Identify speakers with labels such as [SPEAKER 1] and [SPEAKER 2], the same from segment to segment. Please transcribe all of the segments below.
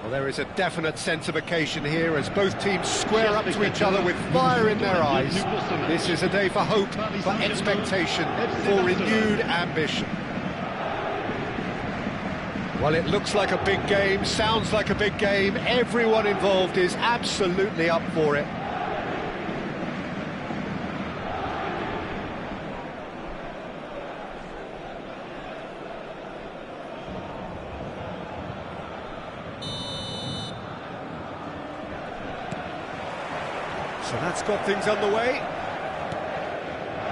[SPEAKER 1] Well, there is a definite sense of occasion here as both teams square up to each other with fire in their eyes. This is a day for hope, for expectation, for renewed ambition. Well, it looks like a big game, sounds like a big game. Everyone involved is absolutely up for it. So that's got things underway.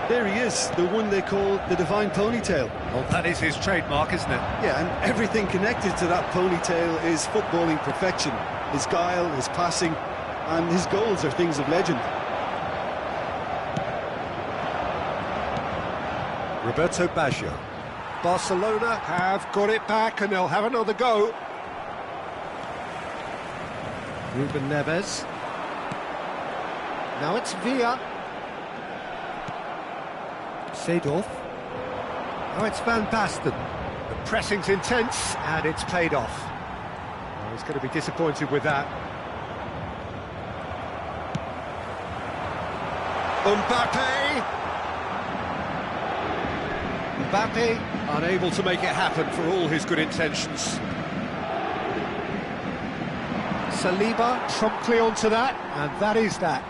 [SPEAKER 2] There he is, the one they call the divine ponytail.
[SPEAKER 1] Well, that is his trademark, isn't it?
[SPEAKER 2] Yeah, and everything connected to that ponytail is footballing perfection. His guile, his passing, and his goals are things of legend.
[SPEAKER 1] Roberto Baggio. Barcelona have got it back and they'll have another go. Ruben Neves. Now it's Villa. Seedorf. Now it's Van Basten. The pressing's intense and it's paid off. Oh, he's going to be disappointed with that. Mbappe unable to make it happen for all his good intentions. Saliba promptly onto that, and that is that.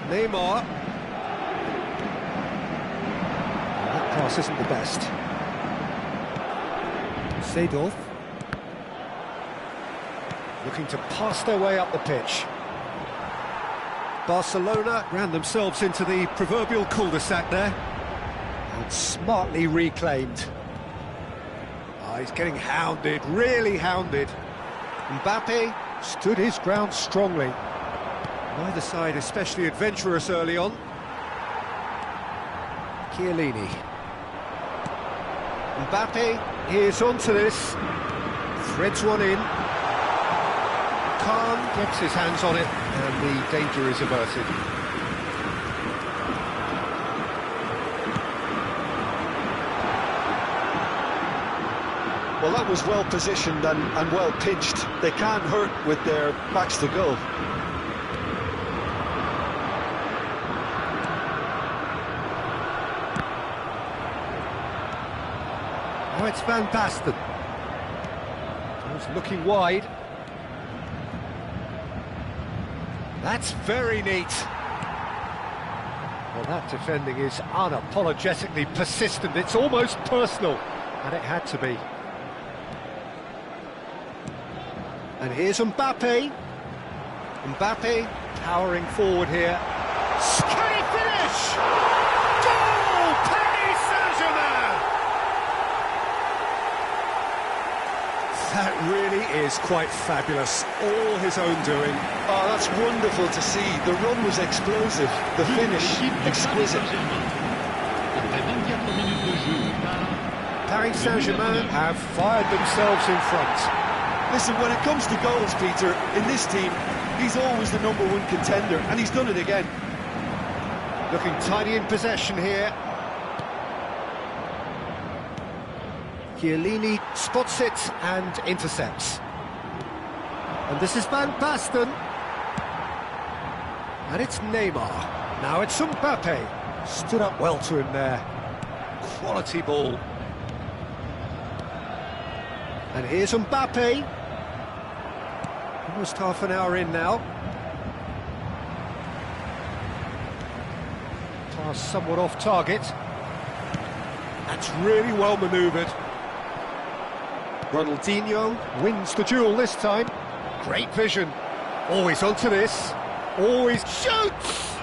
[SPEAKER 1] Neymar. That pass isn't the best. Seedorf. Looking to pass their way up the pitch. Barcelona ran themselves into the proverbial cul-de-sac there. And smartly reclaimed. Oh, he's getting hounded, really hounded. Mbappe stood his ground strongly. Neither side especially adventurous early on. Chiellini. Mbappe is onto this. Threads one in. Khan gets his hands on it and the danger is averted.
[SPEAKER 2] Well, that was well positioned and well pitched. They can't hurt with their backs to goal.
[SPEAKER 1] Now it's Van Basten. He's looking wide. That's very neat. Well, that defending is unapologetically persistent. It's almost personal, and it had to be. And here's Mbappe. Mbappe powering forward here. Can he finish? Goal! Paris Saint-Germain! That really is quite fabulous. All his own doing.
[SPEAKER 2] Oh, that's wonderful to see. The run was explosive, the finish exquisite.
[SPEAKER 1] Paris Saint-Germain have fired themselves in front.
[SPEAKER 2] Listen, when it comes to goals, Peter, in this team, he's always the #1 contender, and he's done it again.
[SPEAKER 1] Looking tidy in possession here. Chiellini spots it and intercepts. And this is Van Basten. And it's Neymar. Now it's Mbappe. Stood up well to him there. Quality ball. And here's Mbappe. Almost half an hour in now. Pass somewhat off target. That's really well manoeuvred. Ronaldinho wins the duel this time. Great vision. Always onto this. Always shoots!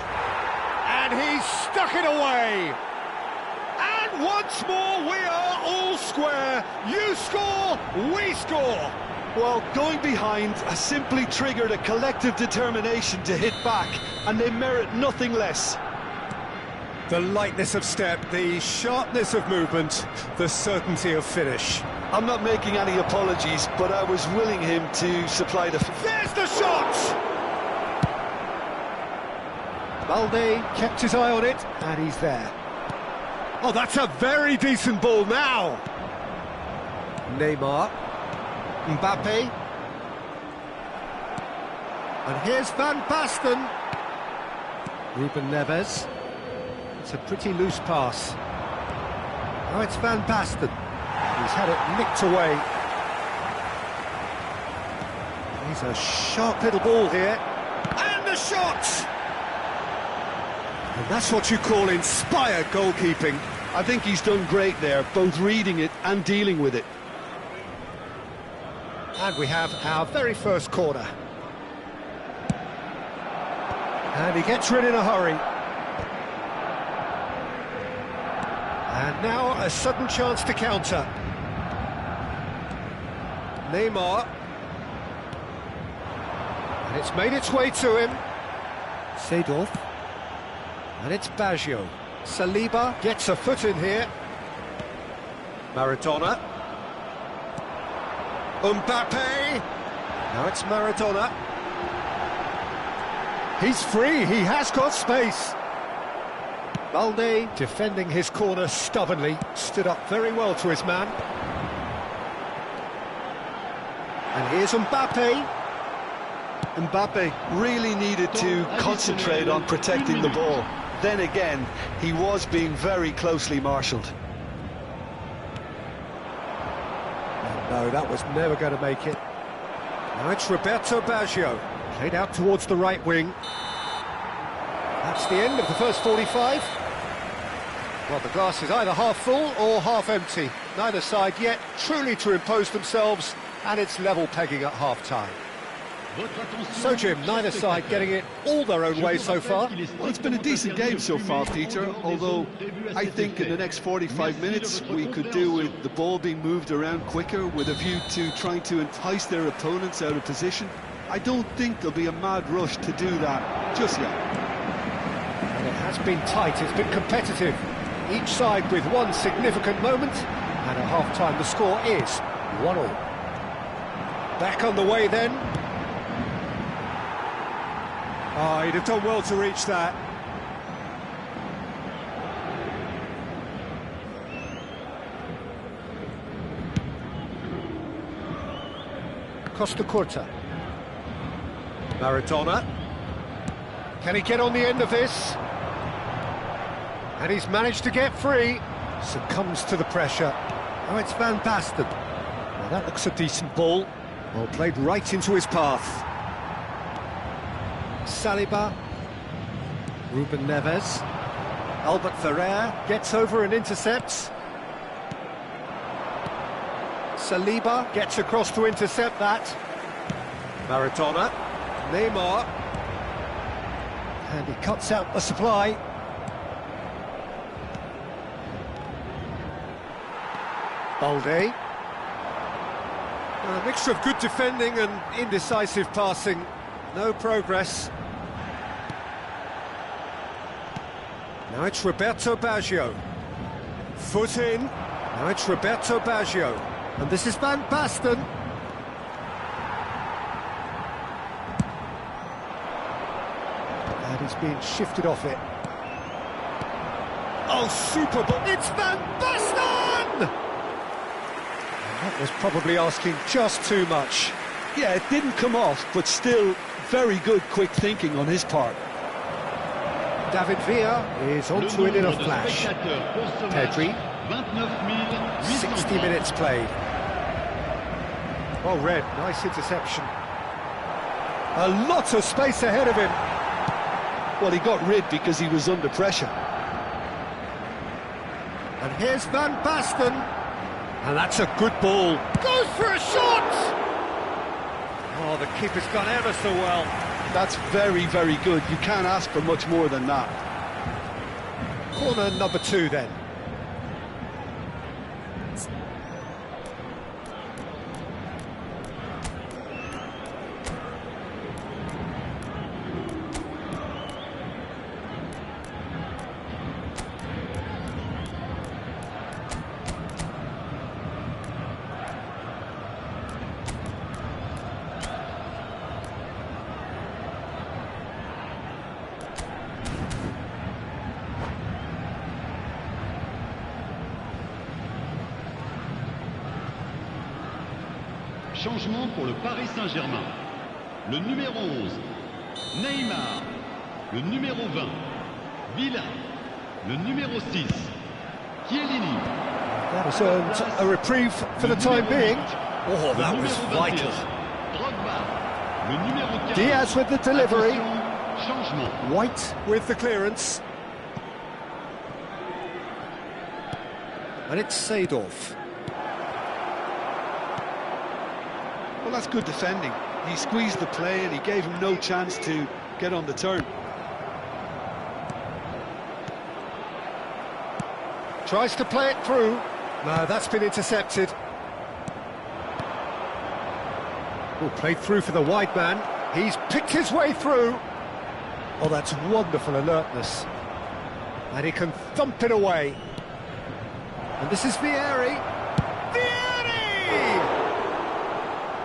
[SPEAKER 1] And he's stuck it away. And once more we are all square. You score, we score.
[SPEAKER 2] Well, going behind has simply triggered a collective determination to hit back, and they merit nothing less.
[SPEAKER 1] The lightness of step, the sharpness of movement, the certainty of finish.
[SPEAKER 2] I'm not making any apologies, but I was willing him to supply the...
[SPEAKER 1] There's the shot! Balde kept his eye on it, and he's there. Oh, that's a very decent ball now. Neymar. Mbappe. And here's Van Basten. Ruben Neves. It's a pretty loose pass. Now it's Van Basten. He's had it nicked away. He's a sharp little ball here. And a shot! And that's what you call inspired goalkeeping.
[SPEAKER 2] I think he's done great there, both reading it and dealing with it.
[SPEAKER 1] And we have our very first corner. And he gets rid in a hurry. And now a sudden chance to counter. Neymar. And it's made its way to him. Seedorf. And it's Baggio. Saliba gets a foot in here. Maradona. Mbappe. Now it's Maradona. He's free, he has got space. Balde, defending his corner stubbornly, stood up very well to his man. And here's Mbappe.
[SPEAKER 2] Mbappe really needed to concentrate on protecting the ball. Then again, he was being very closely marshalled.
[SPEAKER 1] No, that was never going to make it. Now it's Roberto Baggio, played out towards the right wing. That's the end of the first 45. Well, the glass is either half full or half empty. Neither side yet truly to impose themselves, and it's level pegging at half-time. So, Jim, neither side getting it all their own way so far.
[SPEAKER 2] Well, it's been a decent game so far, Peter, although I think in the next 45 minutes we could do with the ball being moved around quicker with a view to trying to entice their opponents out of position. I don't think there'll be a mad rush to do that just yet.
[SPEAKER 1] And it has been tight, it's been competitive. Each side with one significant moment, and at half-time the score is 1-1. Back on the way then. Oh, he'd have done well to reach that. Costa Curta. Maradona. Can he get on the end of this? And he's managed to get free. Succumbs to the pressure. Oh, it's Van Basten. Well, that looks a decent ball. Well, played right into his path. Saliba. Ruben Neves. Albert Ferrer gets over and intercepts. Saliba gets across to intercept that. Maradona. Neymar. And he cuts out the supply. Balde. A mixture of good defending and indecisive passing. No progress. Now it's Roberto Baggio. Foot in. Now it's Roberto Baggio. And this is Van Basten. And he's being shifted off it. Oh, super ball. It's Van Basten! And that was probably asking just too much.
[SPEAKER 2] Yeah, it didn't come off, but still very good quick thinking on his part.
[SPEAKER 1] David Villa is onto it in a flash. Pedri. 60 minutes played. Well read, nice interception. A lot of space ahead of him.
[SPEAKER 2] Well, he got rid because he was under pressure.
[SPEAKER 1] And here's Van Basten. And that's a good ball. Goes for a shot! Oh, the keeper's gone ever so well.
[SPEAKER 2] That's very, very good. You can't ask for much more than that.
[SPEAKER 1] Corner number 2 then.
[SPEAKER 3] Changement pour le Paris Saint-Germain. Le numéro 11, Neymar, le numéro 20. Villa, le numéro 6. Chiellini.
[SPEAKER 1] That has earned a reprieve for the time being. Oh, that was vital.
[SPEAKER 3] Drogba, le numéro 15.
[SPEAKER 1] Diaz with the delivery.
[SPEAKER 3] Attention, changement.
[SPEAKER 1] White with the clearance. And it's Seedorf.
[SPEAKER 2] Well, that's good defending. He squeezed the play and he gave him no chance to get on the turn.
[SPEAKER 1] Tries to play it through. No, that's been intercepted. Oh, played through for the wide man. He's picked his way through. Oh, that's wonderful alertness. And he can thump it away. And this is Vieri. Vieri!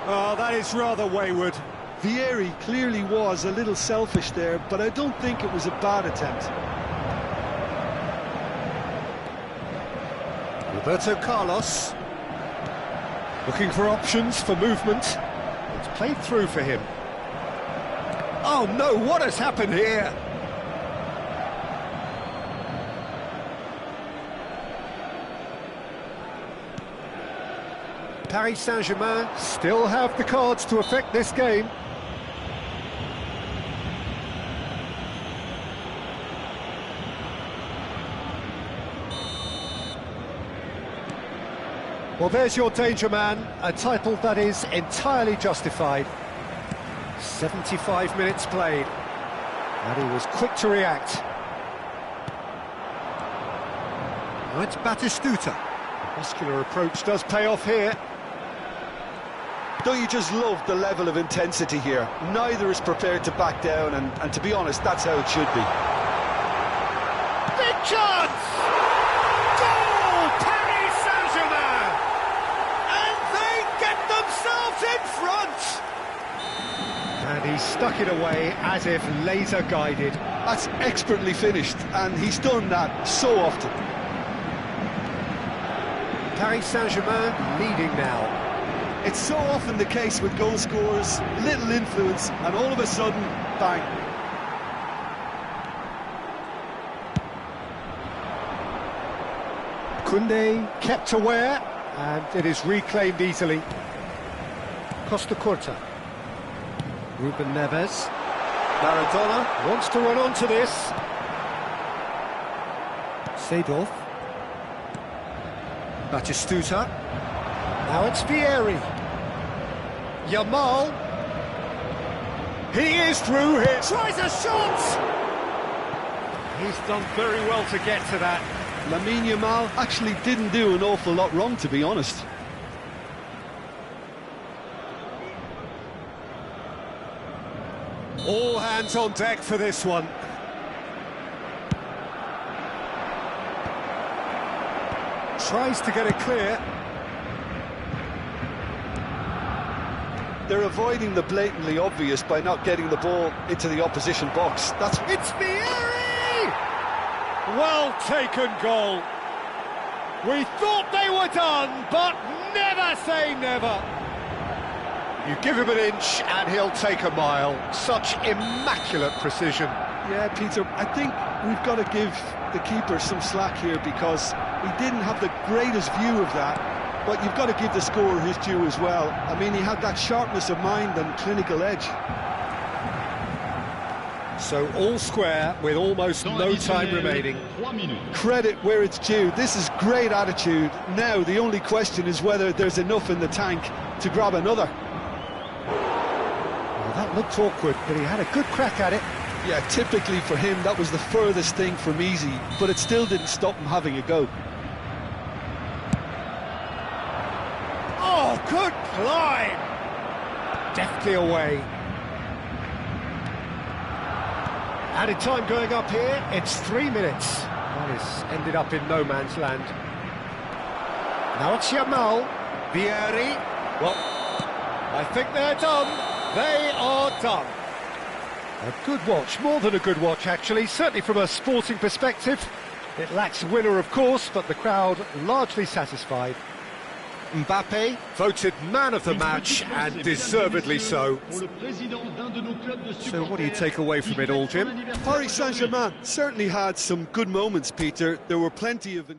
[SPEAKER 1] Oh, that is rather wayward.
[SPEAKER 2] Vieri clearly was a little selfish there, but I don't think it was a bad attempt.
[SPEAKER 1] Roberto Carlos. Looking for options for movement. It's played through for him. Oh no, what has happened here? Paris Saint-Germain still have the cards to affect this game. Well, there's your danger man, a title that is entirely justified. 75 minutes played, and he was quick to react. Now it's Batistuta. The muscular approach does pay off here.
[SPEAKER 2] Don't you just love the level of intensity here? Neither is prepared to back down, and to be honest, that's how it should be.
[SPEAKER 1] Big chance! Goal! Paris Saint-Germain! And they get themselves in front! And he stuck it away as if laser-guided.
[SPEAKER 2] That's expertly finished, and he's done that so often.
[SPEAKER 1] Paris Saint-Germain leading now.
[SPEAKER 2] It's so often the case with goal scorers, little influence, and all of a sudden, bang.
[SPEAKER 1] Koundé kept aware, and it is reclaimed easily. Costa Curta. Ruben Neves. Maradona wants to run onto this. Seedorf. Batistuta. Now it's Vieri. Yamal. He is through here. Tries a shot! He's done very well to get to that.
[SPEAKER 2] Lamine Yamal actually didn't do an awful lot wrong, to be honest.
[SPEAKER 1] All hands on deck for this one. Tries to get it clear.
[SPEAKER 2] They're avoiding the blatantly obvious by not getting the ball into the opposition box. That's
[SPEAKER 1] It's Vieri! Well taken goal. We thought they were done, but never say never. You give him an inch and he'll take a mile. Such immaculate precision.
[SPEAKER 2] Yeah, Peter, I think we've got to give the keeper some slack here because he didn't have the greatest view of that. But you've got to give the scorer his due as well. I mean, he had that sharpness of mind and clinical edge.
[SPEAKER 1] So all square with almost no time remaining.
[SPEAKER 2] Credit where it's due. This is great attitude. Now the only question is whether there's enough in the tank to grab another.
[SPEAKER 1] Well, that looked awkward, but he had a good crack at it.
[SPEAKER 2] Yeah, typically for him that was the furthest thing from easy, but it still didn't stop him having a go.
[SPEAKER 1] Oh, good climb! Deftly away. Added time going up here, it's 3 minutes. That has ended up in no man's land. Now it's Yamal. Vieri. Well, I think they're done. They are done. A good watch, more than a good watch actually, certainly from a sporting perspective. It lacks a winner of course, but the crowd largely satisfied. Mbappe, voted man of the match, and deservedly so. So what do you take away from it all, Jim?
[SPEAKER 2] Paris Saint-Germain certainly had some good moments, Peter. There were plenty of...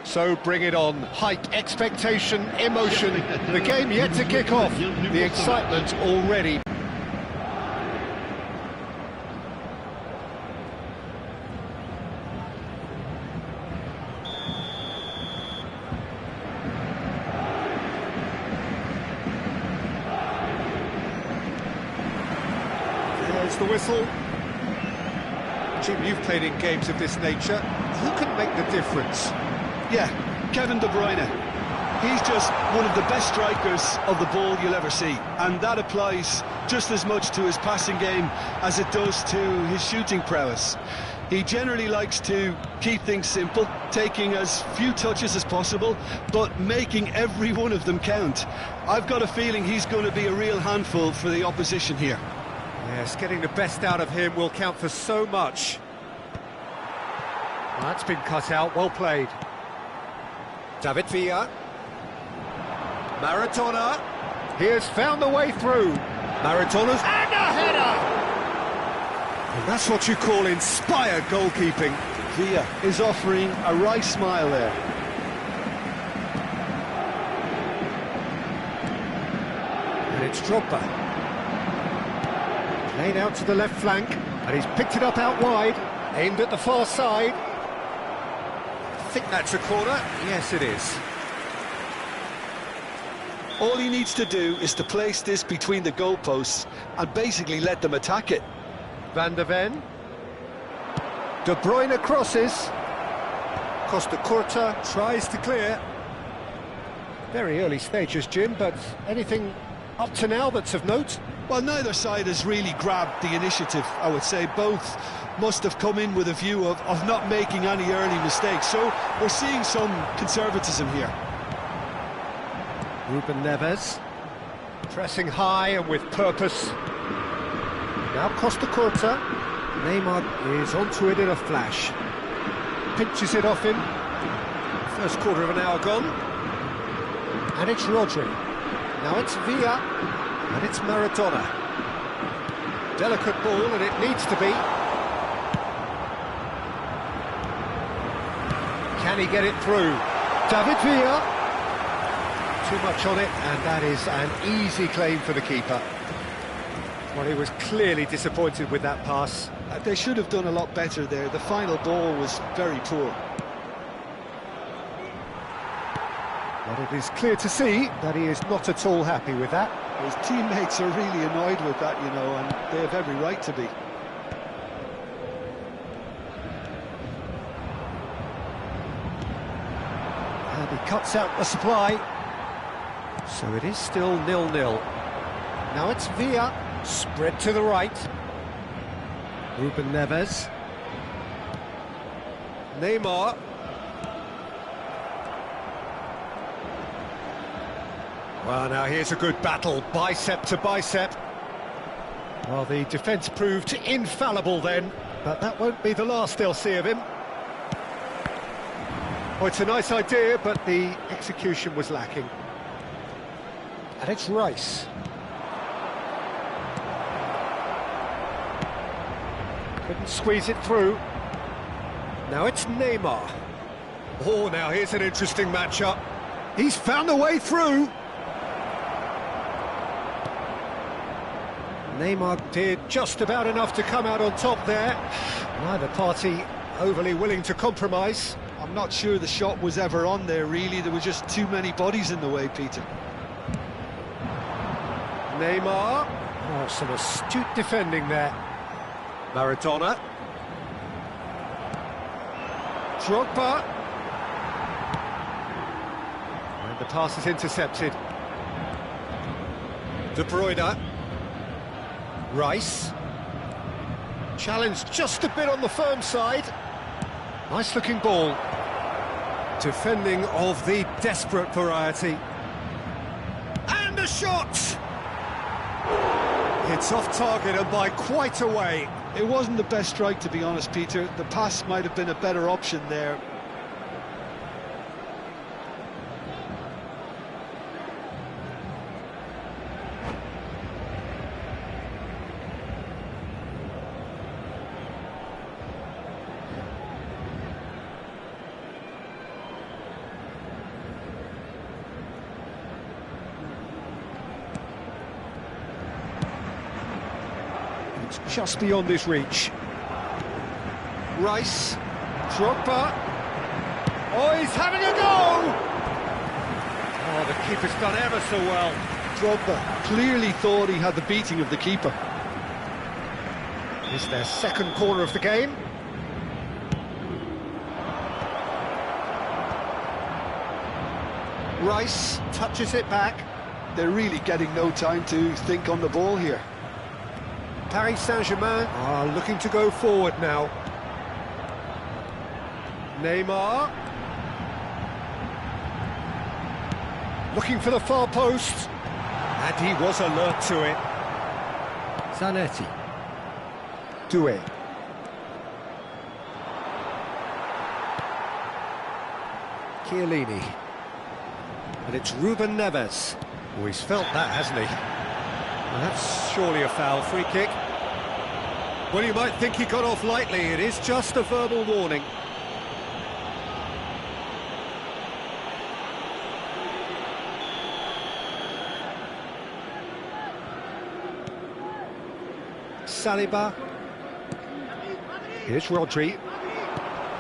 [SPEAKER 1] So bring it on. Hype, expectation, emotion. The game yet to kick off. The excitement already. There's the whistle. Jim, you've played in games of this nature. Who can make the difference?
[SPEAKER 2] Yeah, Kevin De Bruyne. He's just one of the best strikers of the ball you'll ever see. And that applies just as much to his passing game as it does to his shooting prowess. He generally likes to keep things simple, taking as few touches as possible, but making every one of them count. I've got a feeling he's going to be a real handful for the opposition here.
[SPEAKER 1] Yes, getting the best out of him will count for so much. Well, that's been cut out, well played. David Villa. Maradona. He has found the way through. Maradona's... And a header! And that's what you call inspired goalkeeping.
[SPEAKER 2] Villa is offering a right smile there.
[SPEAKER 1] And it's Drogba. Played out to the left flank, and he's picked it up out wide, aimed at the far side. I think that's a corner. Yes, it is.
[SPEAKER 2] All he needs to do is to place this between the goalposts and basically let them attack it.
[SPEAKER 1] Van der Ven. De Bruyne crosses. Costa Curta tries to clear. Very early stages, Jim, but anything up to now that's of note?
[SPEAKER 2] Well, neither side has really grabbed the initiative, I would say. Both must have come in with a view of not making any early mistakes. So we're seeing some conservatism here.
[SPEAKER 1] Ruben Neves. Pressing high and with purpose. Now Costa Curta. Neymar is onto it in a flash. Pinches it off him. First quarter of an hour gone. And it's Rodri. Now it's Villa. And it's Maradona. Delicate ball, and it needs to be. Can he get it through? David Villa. Too much on it, and that is an easy claim for the keeper. Well, he was clearly disappointed with that pass.
[SPEAKER 2] They should have done a lot better there. The final ball was very poor.
[SPEAKER 1] But it is clear to see that he is not at all happy with that.
[SPEAKER 2] His teammates are really annoyed with that, you know, and they have every right to be.
[SPEAKER 1] And he cuts out the supply. So it is still 0-0. Now it's Villa, spread to the right. Ruben Neves. Neymar. Well, now here's a good battle, bicep to bicep. Well, the defence proved infallible then, but that won't be the last they'll see of him. Oh, it's a nice idea, but the execution was lacking. And it's Rice. Couldn't squeeze it through. Now it's Neymar. Oh, now here's an interesting matchup. He's found a way through. Neymar did just about enough to come out on top there. Neither party overly willing to compromise.
[SPEAKER 2] I'm not sure the shot was ever on there, really. There were just too many bodies in the way, Peter.
[SPEAKER 1] Neymar. Oh, some astute defending there. Maradona. Drogba. And the pass is intercepted. De Bruyne. Rice. Challenged just a bit on the firm side. Nice looking ball. Defending of the desperate variety. And a shot! It's off target and by quite a way.
[SPEAKER 2] It wasn't the best strike, to be honest, Peter. The pass might have been a better option there.
[SPEAKER 1] Just beyond his reach. Rice, Drogba. Oh, he's having a go! Oh, the keeper's done ever so well.
[SPEAKER 2] Drogba clearly thought he had the beating of the keeper.
[SPEAKER 1] It's their second corner of the game. Rice touches it back.
[SPEAKER 2] They're really getting no time to think on the ball here.
[SPEAKER 1] Paris Saint-Germain are looking to go forward now. Neymar. Looking for the far post. And he was alert to it. Zanetti. Doué. Chiellini. And it's Ruben Neves. Oh, he's felt that, hasn't he? Well, that's surely a foul. Free kick. Well, you might think he got off lightly. It is just a verbal warning. Saliba. Here's Rodri.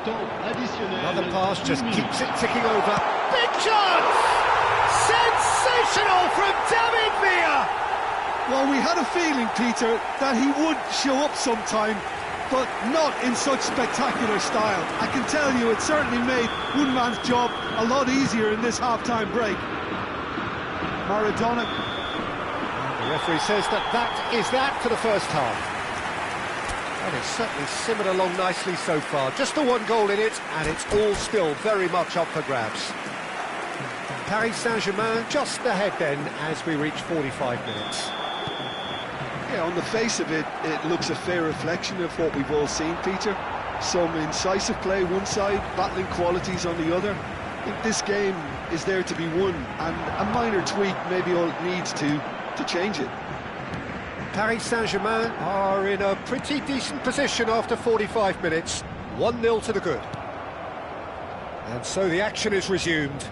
[SPEAKER 1] Another pass just keeps it ticking over. Big chance! Sensational
[SPEAKER 2] Well, we had a feeling, Peter, that he would show up sometime, but not in such spectacular style. I can tell you it certainly made one man's job a lot easier in this half-time break. Maradona.
[SPEAKER 1] The referee says that is that for the first half. And it's certainly simmered along nicely so far. Just the one goal in it, and it's all still very much up for grabs. Paris Saint-Germain just ahead then as we reach 45 minutes.
[SPEAKER 2] Yeah, on the face of it, it looks a fair reflection of what we've all seen, Peter. Some incisive play one side, battling qualities on the other. I think this game is there to be won, and a minor tweak maybe all it needs to change it.
[SPEAKER 1] Paris Saint-Germain are in a pretty decent position after 45 minutes. 1-0 to the good. And so the action is resumed.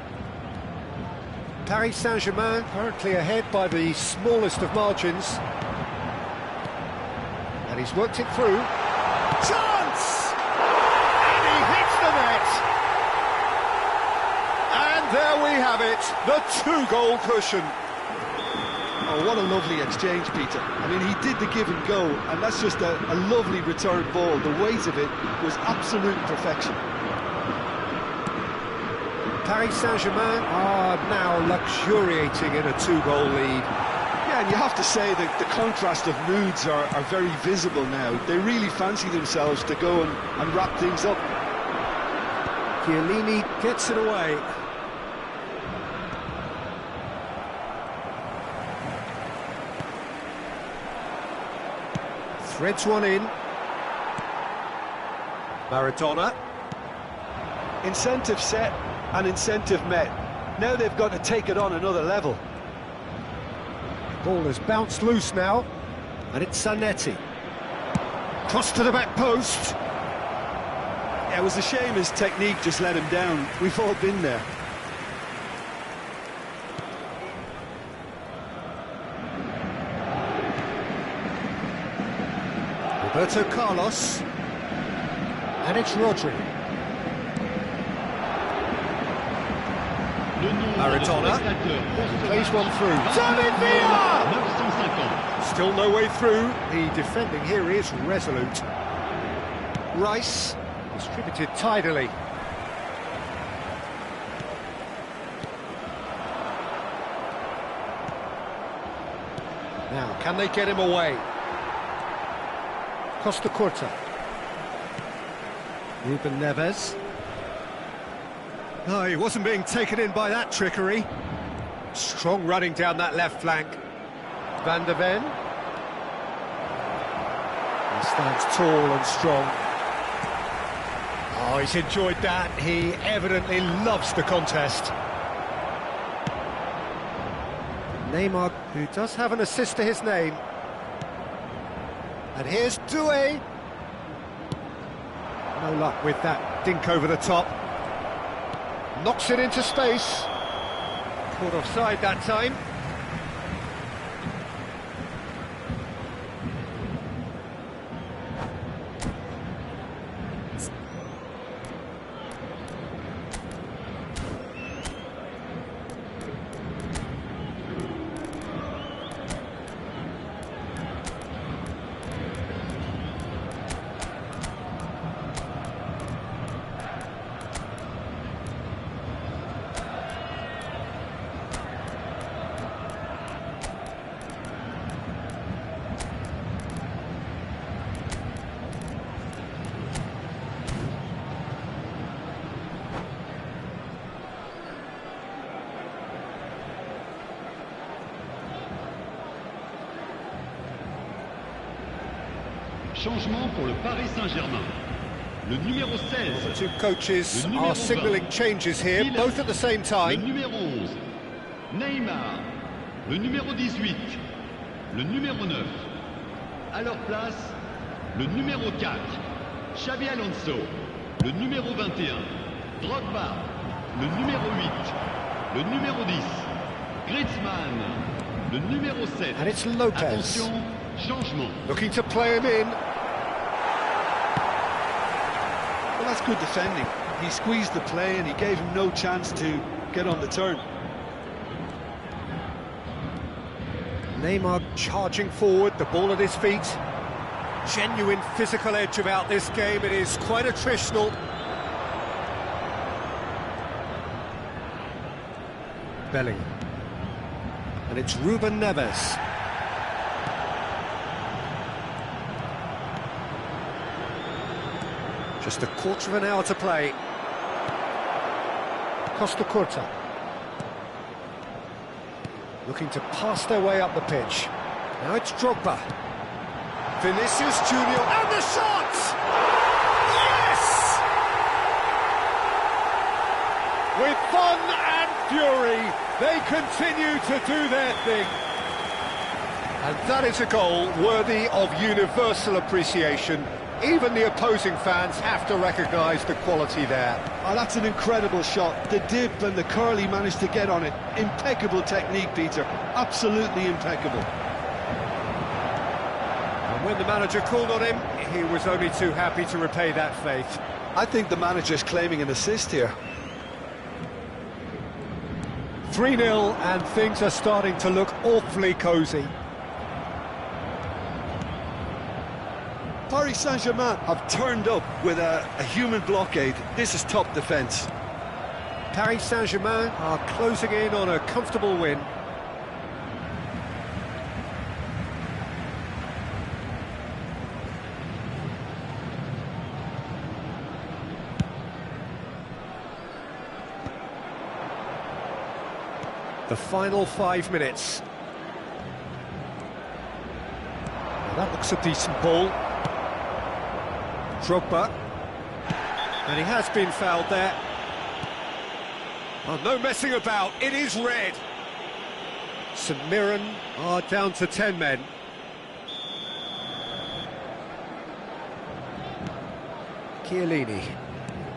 [SPEAKER 1] Paris Saint-Germain currently ahead by the smallest of margins. And he's worked it through. Chance! And he hits the net! And there we have it, the two-goal cushion.
[SPEAKER 2] Oh, what a lovely exchange, Peter. I mean, he did the give and go, and that's just a lovely return ball. The weight of it was absolute perfection.
[SPEAKER 1] Paris Saint-Germain are now luxuriating in a two-goal lead.
[SPEAKER 2] Yeah, and you have to say that the contrast of moods are very visible now. They really fancy themselves to go and wrap things up.
[SPEAKER 1] Chiellini gets it away. Threads one in. Maradona.
[SPEAKER 2] Incentive set and incentive met. Now they've got to take it on another level.
[SPEAKER 1] Ball has bounced loose now, and it's Zanetti. Cross to the back post.
[SPEAKER 2] Yeah, it was a shame his technique just let him down. We've all been there.
[SPEAKER 1] Roberto Carlos. And it's Rodri. Maradona plays one through. David Villa! Still no way through. The defending here is resolute. Rice distributed tidily. Now, can they get him away? Costa Curta. Ruben Neves. Oh, he wasn't being taken in by that trickery. Strong running down that left flank. Van der Ven. He stands tall and strong. Oh, he's enjoyed that. He evidently loves the contest. Neymar, who does have an assist to his name. And here's Doué. No luck with that dink over the top. Knocks it into space. Caught offside that time.
[SPEAKER 3] Changement pour le Paris Saint-Germain. Le numéro 16.
[SPEAKER 1] The two coaches are signalling changes here, both at the same time.
[SPEAKER 3] Le numéro 11. Neymar. Le numéro 18. Le numéro 9. À leur place, le numéro 4. Xabi Alonso. Le numéro 21. Drogba. Le numéro 8. Le numéro 10. Griezmann. Le numéro 7.
[SPEAKER 1] And it's Lopez.
[SPEAKER 3] Attention, changement.
[SPEAKER 1] Looking to play him in.
[SPEAKER 2] Well, that's good defending. He squeezed the play and he gave him no chance to get on the turn.
[SPEAKER 1] Neymar charging forward, the ball at his feet. Genuine physical edge about this game, it is quite attritional. Bellingham. And it's Ruben Neves. Just a quarter of an hour to play. Costa Curta. Looking to pass their way up the pitch. Now it's Drogba. Vinicius Junior, and the shot! Yes! With fun and fury, they continue to do their thing. And that is a goal worthy of universal appreciation. Even the opposing fans have to recognise the quality there.
[SPEAKER 2] Oh, that's an incredible shot. The dip and the curl he managed to get on it. Impeccable technique, Peter. Absolutely impeccable.
[SPEAKER 1] And when the manager called on him, he was only too happy to repay that faith.
[SPEAKER 2] I think the manager's claiming an assist here.
[SPEAKER 1] 3-0, and things are starting to look awfully cosy.
[SPEAKER 2] Paris Saint-Germain have turned up with a human blockade. This is top defence.
[SPEAKER 1] Paris Saint-Germain are closing in on a comfortable win. The final 5 minutes. Well, that looks a decent ball. Drogba, and he has been fouled there. Oh, no messing about, it is red. St Mirren are down to 10 men. Chiellini,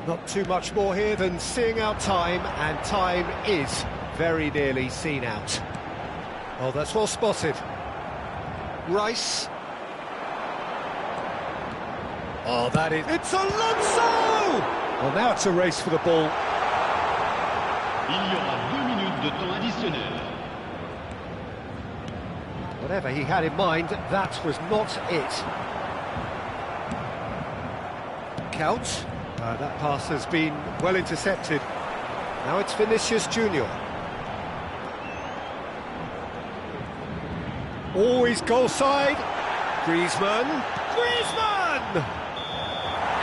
[SPEAKER 1] not too much more here than seeing out time, and time is very nearly seen out. Oh, that's well spotted. Rice. Oh, that is... It's Alonso! Well, now it's a race for the ball.
[SPEAKER 3] Il y aura 2 minutes de temps additionnel.
[SPEAKER 1] Whatever he had in mind, that was not it. Count. That pass has been well intercepted. Now it's Vinicius Junior. Always goal side. Griezmann. Griezmann!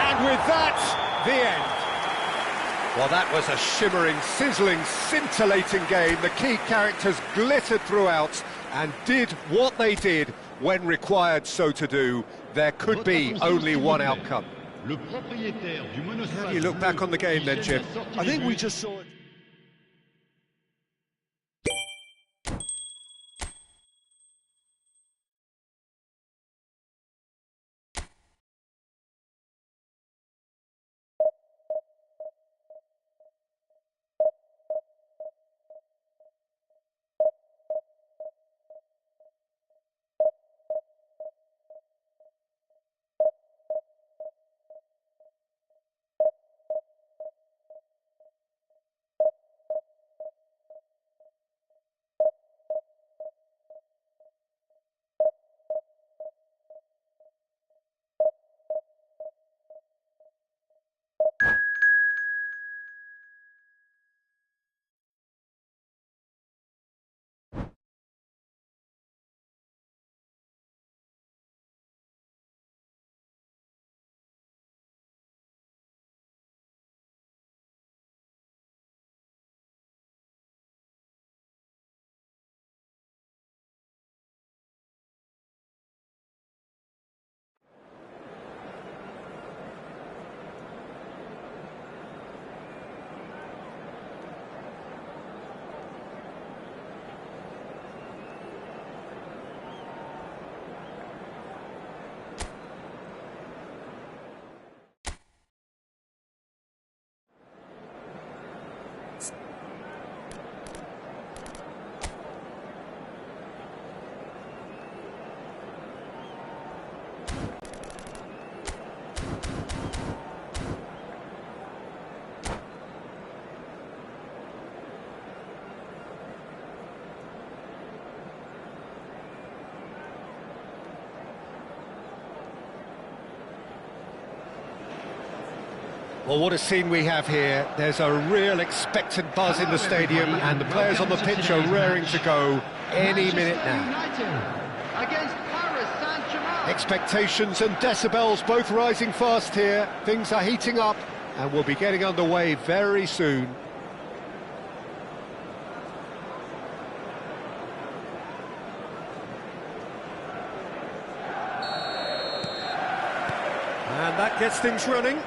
[SPEAKER 1] And with that, the end. Well, that was a shimmering, sizzling, scintillating game. The key characters glittered throughout and did what they did when required so to do. There could be only one outcome. How do you look back on the game then, Jim?
[SPEAKER 2] I think we just saw it.
[SPEAKER 1] Well, what a scene we have here. There's a real expectant buzz in the stadium, and the players on the pitch are raring to go any minute now.
[SPEAKER 3] Against Paris Saint-Germain.
[SPEAKER 1] Expectations and decibels both rising fast here. Things are heating up, and we'll be getting underway very soon. And that gets things running.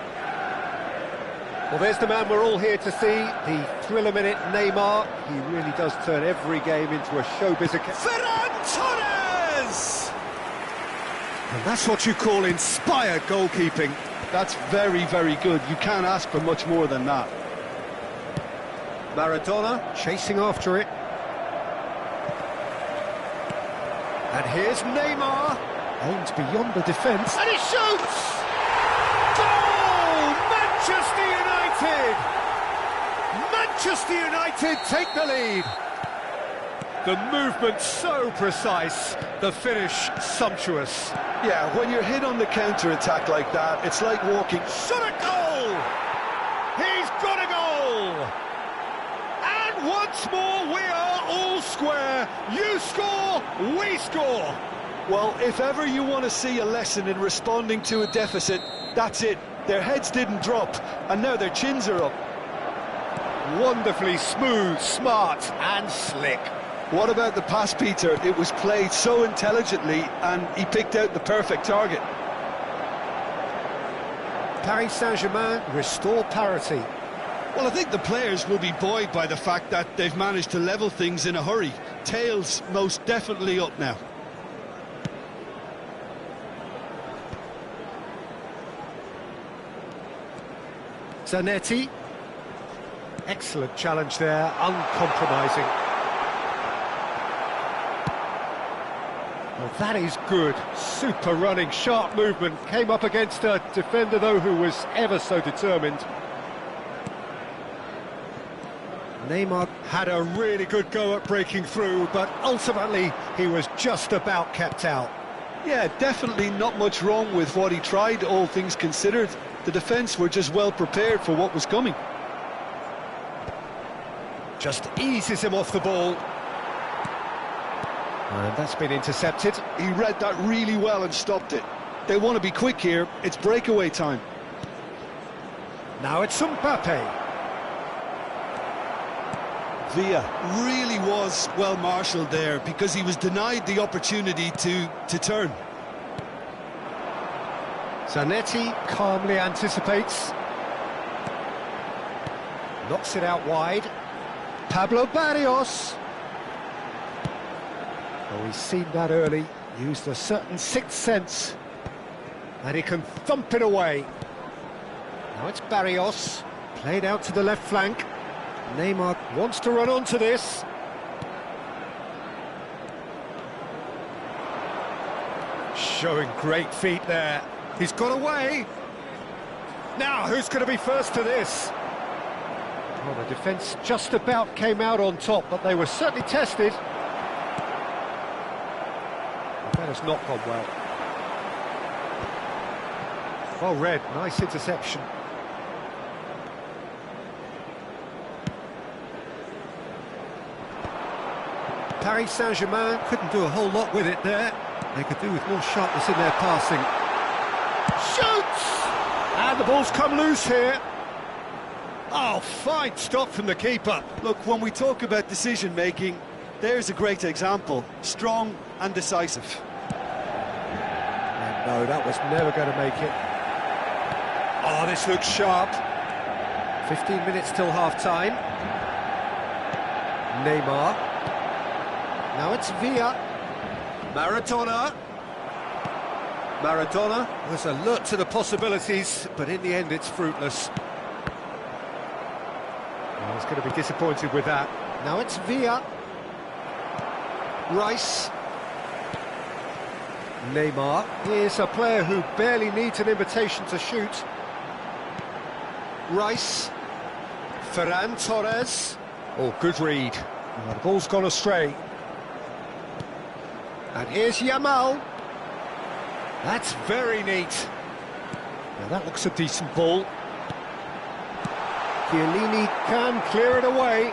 [SPEAKER 1] Well, there's the man we're all here to see, the thriller-minute Neymar. He really does turn every game into a showbiz occasion. Ferran Torres! And that's what you call inspired goalkeeping.
[SPEAKER 2] That's very, very good. You can't ask for much more than that.
[SPEAKER 1] Maradona chasing after it. And here's Neymar. Aimed beyond the defence. And he shoots! Goal! Manchester United! Manchester United take the lead. The movement so precise, the finish sumptuous.
[SPEAKER 2] Yeah, when you're hit on the counter-attack like that, it's like walking.
[SPEAKER 1] Shot a goal! He's got a goal! And once more we are all square. You score, we score.
[SPEAKER 2] Well, if ever you want to see a lesson in responding to a deficit, that's it. Their heads didn't drop, and now their chins are up.
[SPEAKER 1] Wonderfully smooth, smart and slick.
[SPEAKER 2] What about the pass, Peter? It was played so intelligently, and he picked out the perfect target.
[SPEAKER 1] Paris Saint-Germain restore parity.
[SPEAKER 2] Well, I think the players will be buoyed by the fact that they've managed to level things in a hurry. Tails most definitely up now.
[SPEAKER 1] Zanetti. Excellent challenge there, uncompromising. Well, that is good. Super running, sharp movement. Came up against a defender, though, who was ever so determined. Neymar had a really good go at breaking through, but ultimately he was just about kept out.
[SPEAKER 2] Yeah, definitely not much wrong with what he tried, all things considered. The defence were just well prepared for what was coming.
[SPEAKER 1] Just eases him off the ball. And that's been intercepted.
[SPEAKER 2] He read that really well and stopped it. They want to be quick here. It's breakaway time.
[SPEAKER 1] Now it's Mbappe.
[SPEAKER 2] Villa really was well marshalled there because he was denied the opportunity to turn.
[SPEAKER 1] Zanetti calmly anticipates. Knocks it out wide. Pablo Barrios. Oh, he's seen that early. Used a certain sixth sense. And he can thump it away. Now it's Barrios. Played out to the left flank. Neymar wants to run onto this. Showing great feet there. He's got away. Now, who's going to be first to this? Well, the defence just about came out on top, but they were certainly tested. That has not gone well. Well read, nice interception. Paris Saint-Germain couldn't do a whole lot with it there. They could do with more sharpness in their passing. Shoots! And the ball's come loose here. Oh, fine stop from the keeper.
[SPEAKER 2] Look, when we talk about decision-making, there's a great example. Strong and decisive.
[SPEAKER 1] And no, that was never going to make it. Oh, this looks sharp. 15 minutes till half-time. Neymar. Now it's Villa. Maradona. Maradona was alert to the possibilities, but in the end it's fruitless. I was going to be disappointed with that. Now it's Villa. Rice. Neymar. Here's a player who barely needs an invitation to shoot. Rice. Ferran Torres. Oh, good read. Oh, the ball's gone astray. And here's Yamal. That's very neat. Now that looks a decent ball. Chiellini can clear it away.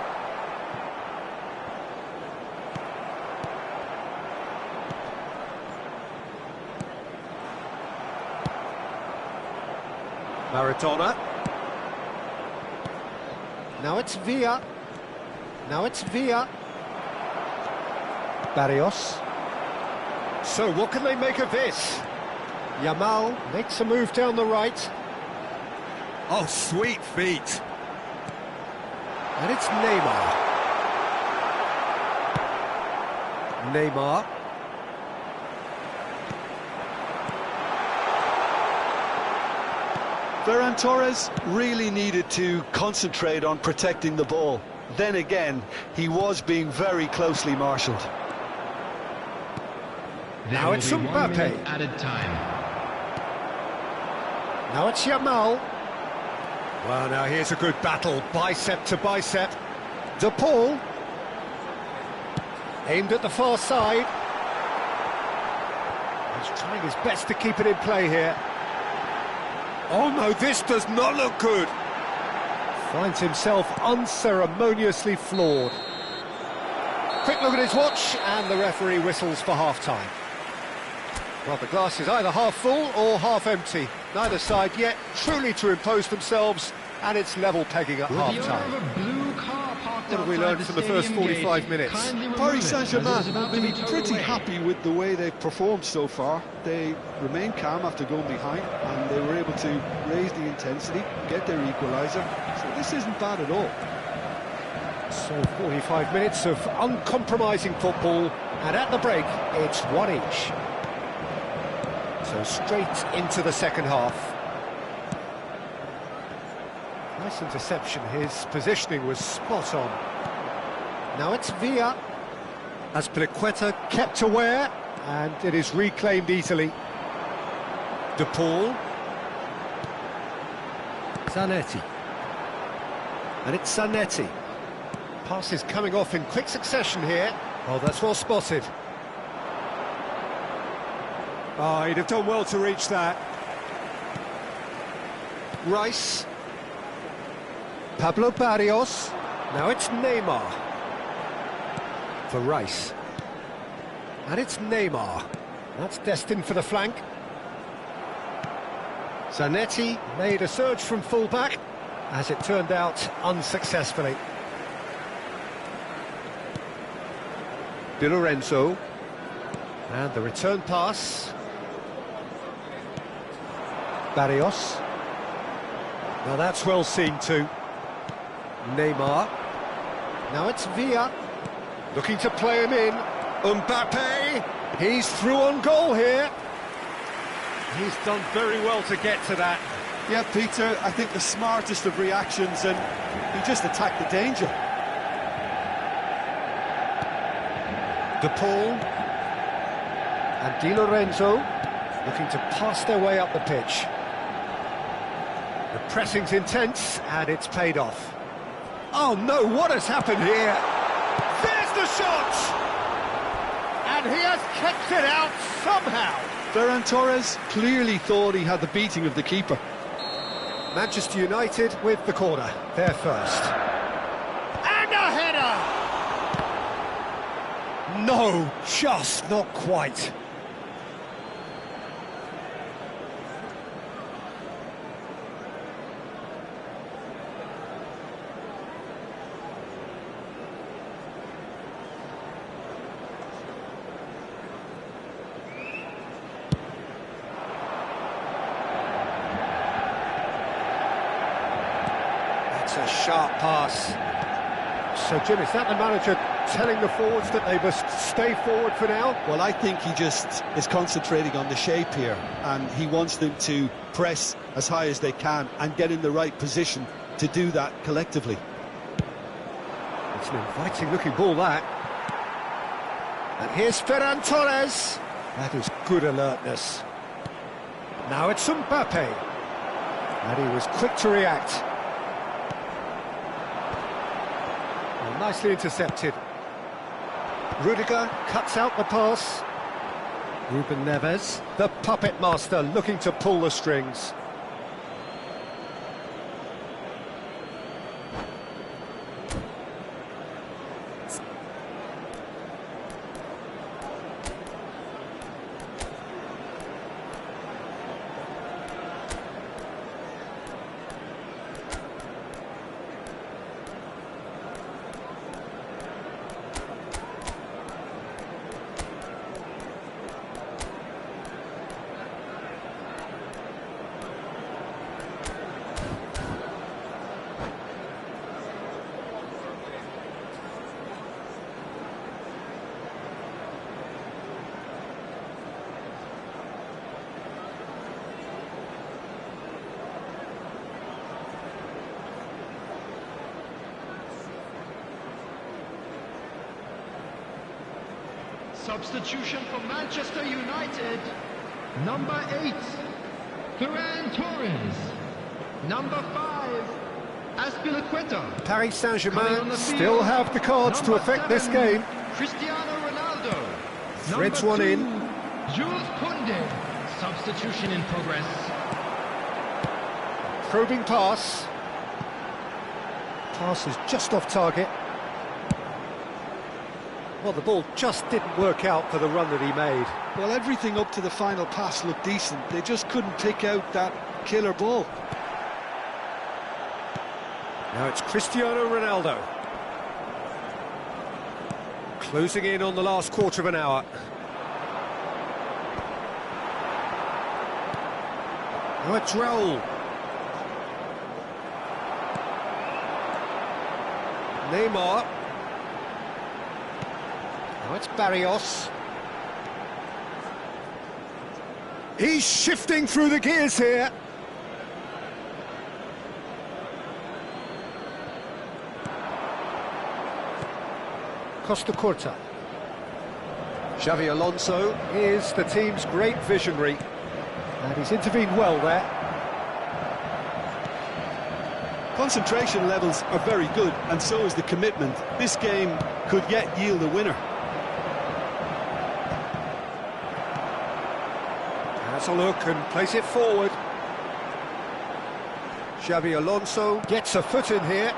[SPEAKER 1] Maradona. Now it's Villa. Now it's Villa. Barrios. So what can they make of this? Yamal makes a move down the right. Oh, sweet feet. And it's Neymar. Neymar.
[SPEAKER 2] Ferran Torres really needed to concentrate on protecting the ball. Then again, he was being very closely marshalled.
[SPEAKER 1] Now it's Mbappe.
[SPEAKER 3] Added time.
[SPEAKER 1] Now it's Yamal. Well, now here's a good battle, bicep to bicep. De Paul. Aimed at the far side. He's trying his best to keep it in play here. Oh no, this does not look good. Finds himself unceremoniously floored. Quick look at his watch, and the referee whistles for half-time. Well, the glass is either half full or half empty. Neither side yet truly to impose themselves, and it's level pegging at half-time. What have we learned from the first 45 minutes?
[SPEAKER 2] Paris Saint-Germain have been pretty happy with the way they've performed so far. They remained calm after going behind, and they were able to raise the intensity, get their equaliser. So this isn't bad at all.
[SPEAKER 1] So 45 minutes of uncompromising football, and at the break, it's one each. So straight into the second half. Nice interception, his positioning was spot on. Now it's Villa. Azpilicueta kept aware, and it is reclaimed easily. De Paul. Zanetti. And it's Zanetti. Passes coming off in quick succession here. Oh, that's well spotted. Oh, he'd have done well to reach that. Rice. Pablo Barrios. Now it's Neymar. For Rice. And it's Neymar. That's destined for the flank. Zanetti made a surge from full-back, as it turned out unsuccessfully. Di Lorenzo. And the return pass. Barrios. Now that's well seen too. Neymar. Now it's Villa. Looking to play him in. Mbappe. He's through on goal here. He's done very well to get to that.
[SPEAKER 2] Yeah, Peter, I think the smartest of reactions, and he just attacked the danger.
[SPEAKER 1] De Paul. And Di Lorenzo looking to pass their way up the pitch. The pressing's intense, and it's paid off. Oh no, what has happened here? There's the shot! And he has kept it out somehow.
[SPEAKER 2] Ferran Torres clearly thought he had the beating of the keeper.
[SPEAKER 1] Manchester United with the corner, they're first. And a header! No, just not quite. A sharp pass. So, Jim, is that the manager telling the forwards that they must stay forward for now?
[SPEAKER 2] Well, I think he just is concentrating on the shape here, and he wants them to press as high as they can and get in the right position to do that collectively.
[SPEAKER 1] It's an inviting-looking ball, that. And here's Ferran Torres. That is good alertness. Now it's Mbappe. And he was quick to react. Nicely intercepted. Rudiger cuts out the pass. Ruben Neves, the puppet master, looking to pull the strings.
[SPEAKER 3] Substitution for Manchester United. Number 8, Ferran Torres. Number 5, Azpilicueta.
[SPEAKER 1] Paris Saint-Germain still have the cards to affect this game.
[SPEAKER 3] Cristiano Ronaldo.
[SPEAKER 1] Threads one in.
[SPEAKER 3] Jules Koundé. Substitution in progress.
[SPEAKER 1] Probing pass. Pass is just off target. Well, the ball just didn't work out for the run that he made.
[SPEAKER 2] Well, everything up to the final pass looked decent. They just couldn't pick out that killer ball.
[SPEAKER 1] Now it's Cristiano Ronaldo. Closing in on the last quarter of an hour. Now it's Raul. Neymar. Now it's Barrios. He's shifting through the gears here. Costa Curta. Xavi Alonso is the team's great visionary, and he's intervened well there.
[SPEAKER 2] Concentration levels are very good, and so is the commitment. This game could yet yield a winner.
[SPEAKER 1] Has a look and plays it forward. Xavi Alonso gets a foot in here.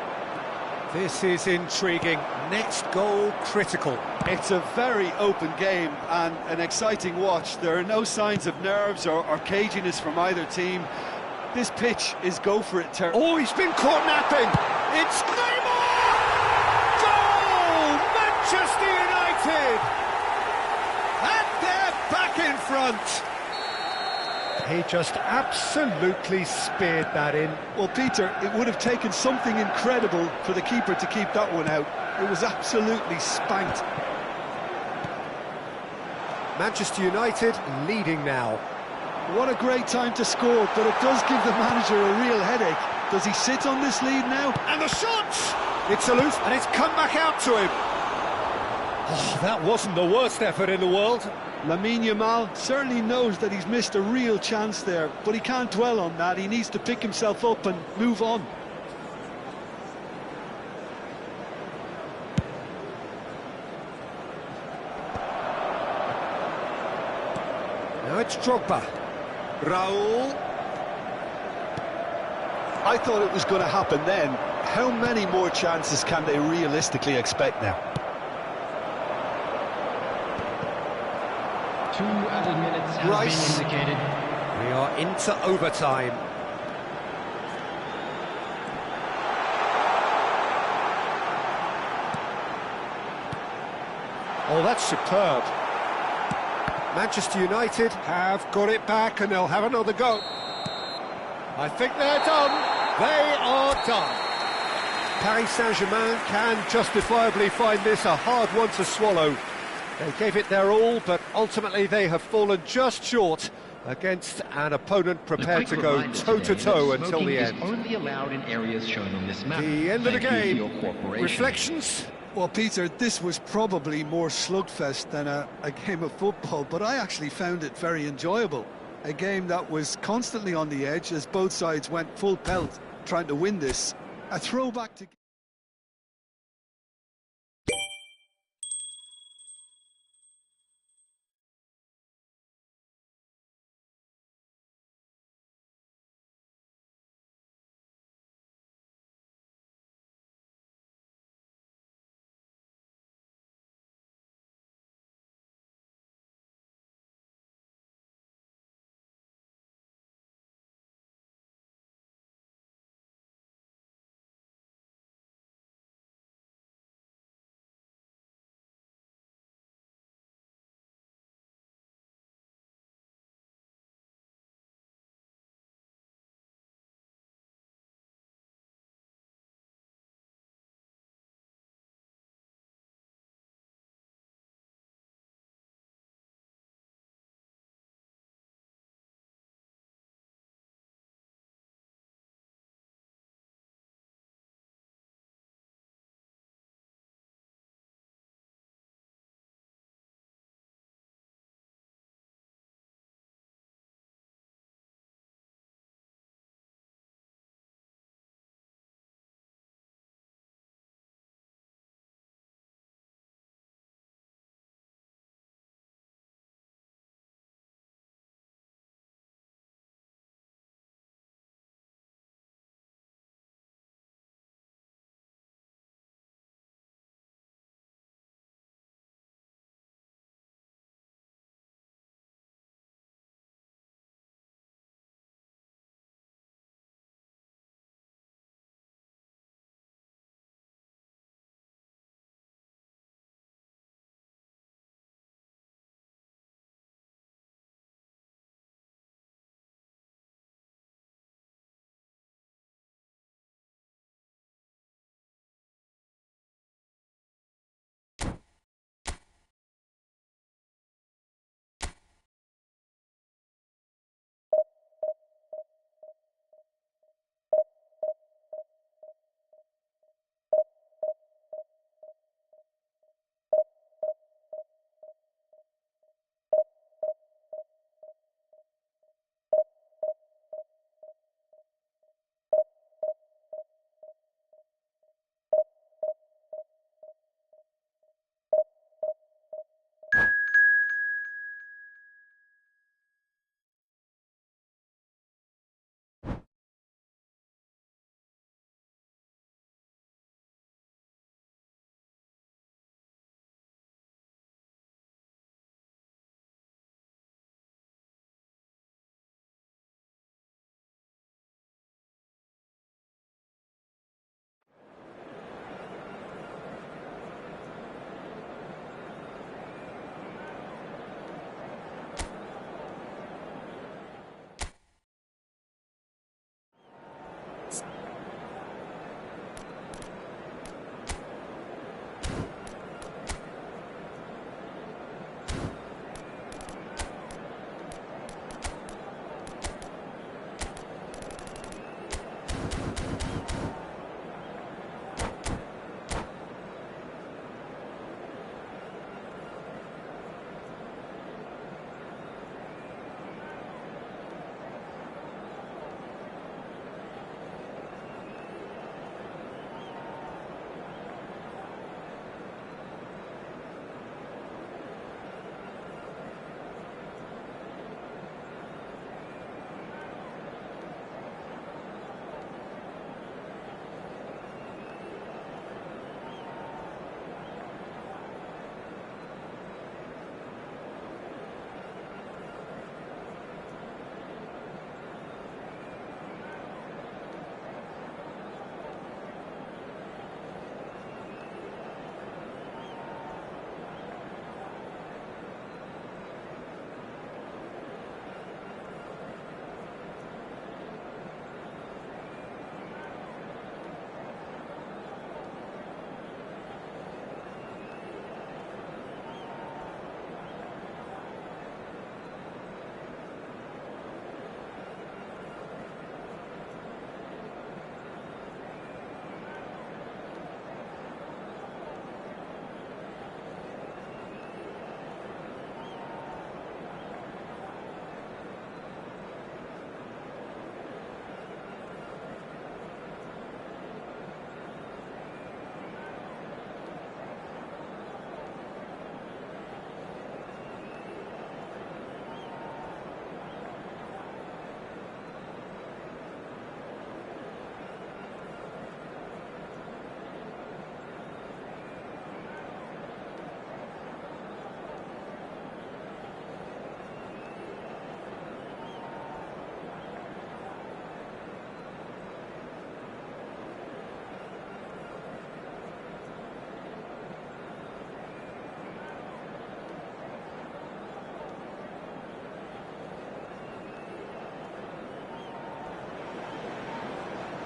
[SPEAKER 1] This is intriguing. Next goal critical.
[SPEAKER 2] It's a very open game and an exciting watch. There are no signs of nerves or caginess from either team. This pitch is go for it territory.
[SPEAKER 1] Oh, he's been caught napping. It's Neymar! Goal! Manchester United! And they're back in front. He just absolutely speared that in.
[SPEAKER 2] Well, Peter, it would have taken something incredible for the keeper to keep that one out. It was absolutely spanked.
[SPEAKER 1] Manchester United leading now.
[SPEAKER 2] What a great time to score, but it does give the manager a real headache. Does he sit on this lead now?
[SPEAKER 1] And the shot! It's a loose, and it's come back out to him. Oh, that wasn't the worst effort in the world.
[SPEAKER 2] Lamine Yamal certainly knows that he's missed a real chance there, but he can't dwell on that. He needs to pick himself up and move on.
[SPEAKER 1] Now it's Drogba. Raul.
[SPEAKER 2] I thought it was going to happen then. How many more chances can they realistically expect now?
[SPEAKER 3] 2 added minutes has been indicated.
[SPEAKER 1] We are into overtime. Oh, that's superb. Manchester United have got it back and they'll have another go. I think they're done. They are done. Paris Saint-Germain can justifiably find this a hard one to swallow. They gave it their all, but ultimately they have fallen just short against an opponent prepared to go toe-to-toe until the end.
[SPEAKER 3] Only allowed in areas shown on this map.
[SPEAKER 1] The end of the game. Reflections?
[SPEAKER 2] Well, Peter, this was probably more slugfest than a game of football, but I actually found it very enjoyable. A game that was constantly on the edge as both sides went full pelt trying to win this. A throwback to...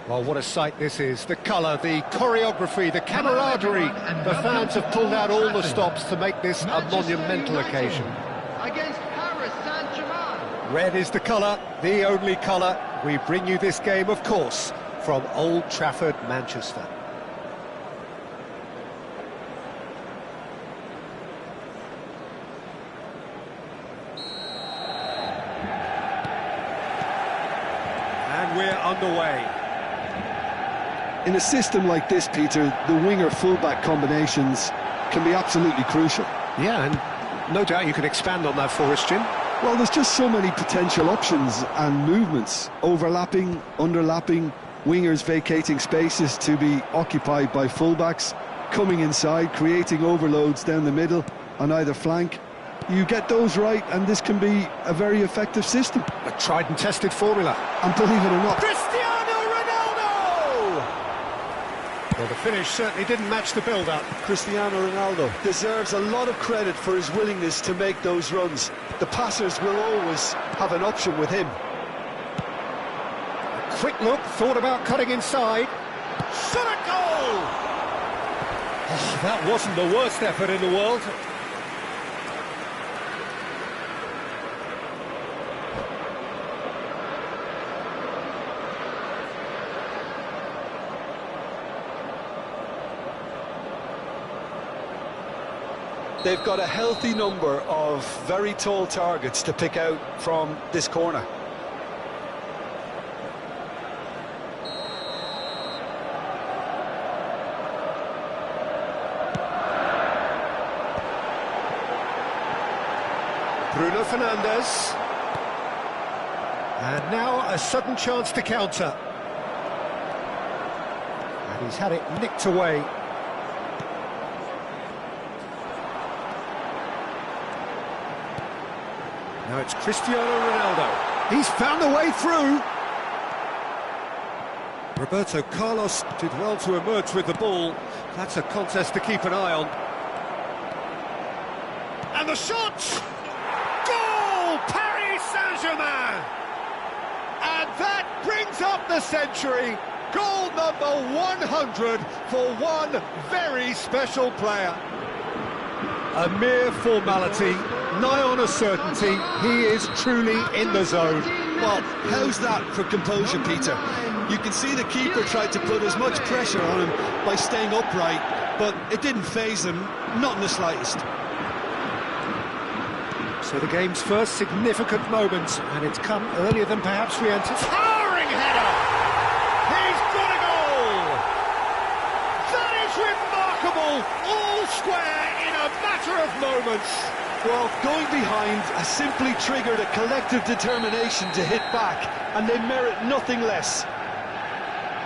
[SPEAKER 1] Well, what a sight this is. The colour, the choreography, the camaraderie. The fans have pulled out all the stops to make this a monumental occasion.
[SPEAKER 3] Against Paris Saint-Germain.
[SPEAKER 1] Red is the colour, the only colour. We bring you this game, of course, from Old Trafford, Manchester. And we're underway.
[SPEAKER 2] In a system like this, Peter, the winger-fullback combinations can be absolutely crucial.
[SPEAKER 1] Yeah, and no doubt you can expand on that for us, Jim.
[SPEAKER 2] Well, there's just so many potential options and movements. Overlapping, underlapping, wingers vacating spaces to be occupied by fullbacks, coming inside, creating overloads down the middle on either flank. You get those right, and this can be a very effective system.
[SPEAKER 1] A tried and tested formula.
[SPEAKER 2] And believe it or not,
[SPEAKER 1] Cristiano Ronaldo! Well, the finish certainly didn't match the build-up.
[SPEAKER 2] Cristiano Ronaldo deserves a lot of credit for his willingness to make those runs. The passers will always have an option with him.
[SPEAKER 1] A quick look, thought about cutting inside. Shot a goal! Oh, that wasn't the worst effort in the world.
[SPEAKER 2] They've got a healthy number of very tall targets to pick out from this corner.
[SPEAKER 1] Bruno Fernandes. And now a sudden chance to counter. And he's had it nicked away. Now it's Cristiano Ronaldo. He's found a way through. Roberto Carlos did well to emerge with the ball. That's a contest to keep an eye on. And the shot! Goal! Paris Saint-Germain! And that brings up the century. Goal number 100 for one very special player. A mere formality, nigh on a certainty. He is truly in the zone.
[SPEAKER 2] Well, how's that for composure, Peter? You can see the keeper tried to put as much pressure on him by staying upright, but it didn't faze him, not in the slightest.
[SPEAKER 1] So the game's first significant moment, and it's come earlier than perhaps we anticipated. Towering header! He's got a goal! That is remarkable! All square in a matter of moments.
[SPEAKER 2] Well, going behind has simply triggered a collective determination to hit back, and they merit nothing less.